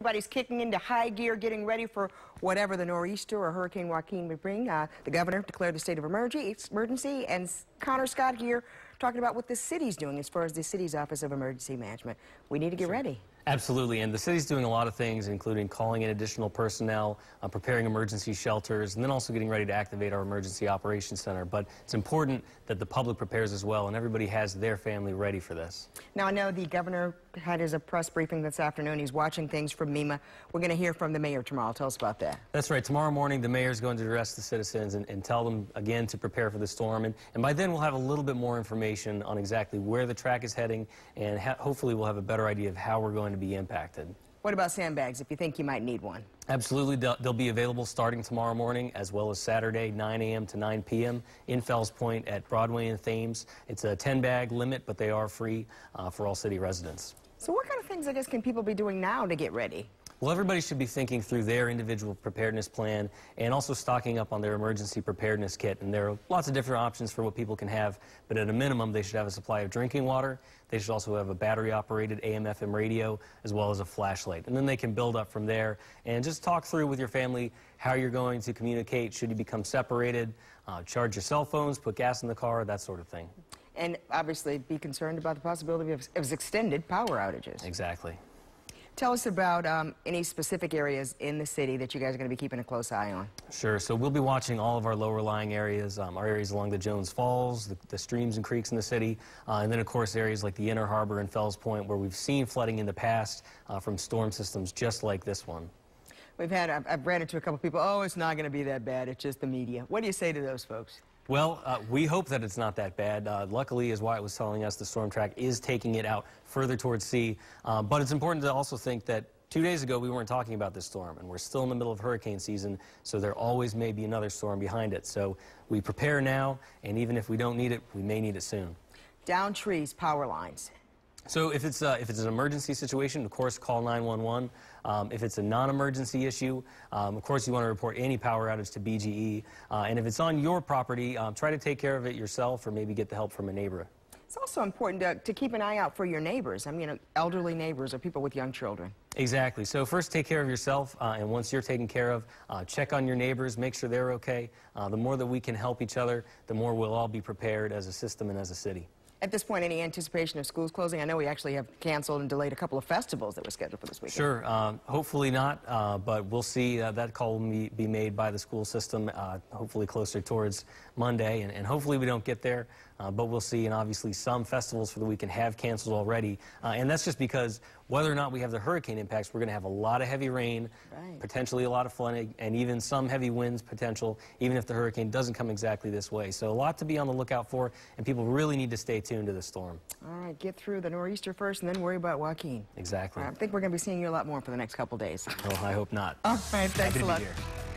Everybody's kicking into high gear, getting ready for whatever the nor'easter or Hurricane Joaquin may bring. The governor declared the state of emergency, and Connor Scott here talking about what the city's doing as far as the city's Office of Emergency Management. We need to get ready. Absolutely, and the city's doing a lot of things, including calling in additional personnel, preparing emergency shelters, and then also getting ready to activate our Emergency Operations Center. But it's important that the public prepares as well, and everybody has their family ready for this. Now, I know the governor had his press briefing this afternoon. He's watching things from MEMA. We're going to hear from the mayor tomorrow. Tell us about that. That's right. Tomorrow morning, the mayor's going to address the citizens and tell them, again, to prepare for the storm. And by then, we'll have a little bit more information on exactly where the track is heading, and hopefully we'll have a better idea of how we're going to be impacted. What about sandbags, if you think you might need one? Absolutely. They'll be available starting tomorrow morning, as well as Saturday, 9 a.m. to 9 p.m. in Fells Point at Broadway and Thames. It's a 10-bag limit, but they are free for all city residents. So what kind of things, I guess, can people be doing now to get ready? Well, everybody should be thinking through their individual preparedness plan and also stocking up on their emergency preparedness kit. And there are lots of different options for what people can have, but at a minimum, they should have a supply of drinking water. They should also have a battery-operated AM/FM radio, as well as a flashlight. And then they can build up from there and just talk through with your family how you're going to communicate should you become separated, charge your cell phones, put gas in the car, that sort of thing. And obviously be concerned about the possibility of extended power outages. Exactly. Tell us about any specific areas in the city that you guys are going to be keeping a close eye on. Sure. So we'll be watching all of our lower-lying areas, our areas along the Jones Falls, the streams and creeks in the city, and then, of course, areas like the Inner Harbor and Fells Point, where we've seen flooding in the past from storm systems just like this one. I've ran into a couple people, oh, it's not going to be that bad, it's just the media. What do you say to those folks? Well, we hope that it's not that bad. Luckily, as Wyatt was telling us, the storm track is taking it out further towards sea. But it's important to also think that 2 days ago we weren't talking about this storm, and we're still in the middle of hurricane season, so there always may be another storm behind it. So we prepare now, and even if we don't need it, we may need it soon. Down trees, power lines. So if it's an emergency situation, of course, call 911. If it's a non-emergency issue, of course, you want to report any power outage to BGE. And if it's on your property, try to take care of it yourself or maybe get the help from a neighbor. It's also important to keep an eye out for your neighbors. I mean, elderly neighbors or people with young children. Exactly. So first take care of yourself, and once you're taken care of, check on your neighbors, make sure they're okay. The more that we can help each other, the more we'll all be prepared as a system and as a city. At this point, any anticipation of schools closing? I know we actually have canceled and delayed a couple of festivals that were scheduled for this weekend. Sure. Hopefully not, but we'll see. That call will be made by the school system, hopefully closer towards Monday, and hopefully we don't get there, but we'll see. And obviously some festivals for the weekend have canceled already, and that's just because whether or not we have the hurricane impacts, we're going to have a lot of heavy rain, potentially a lot of flooding, and even some heavy winds potential, even if the hurricane doesn't come exactly this way. So a lot to be on the lookout for, and people really need to stay tuned to the storm. All right, get through the nor'easter first and then worry about Joaquin. Exactly. I think we're going to be seeing you a lot more for the next couple days. Well, I hope not. All right, thanks a lot. Happy to be here.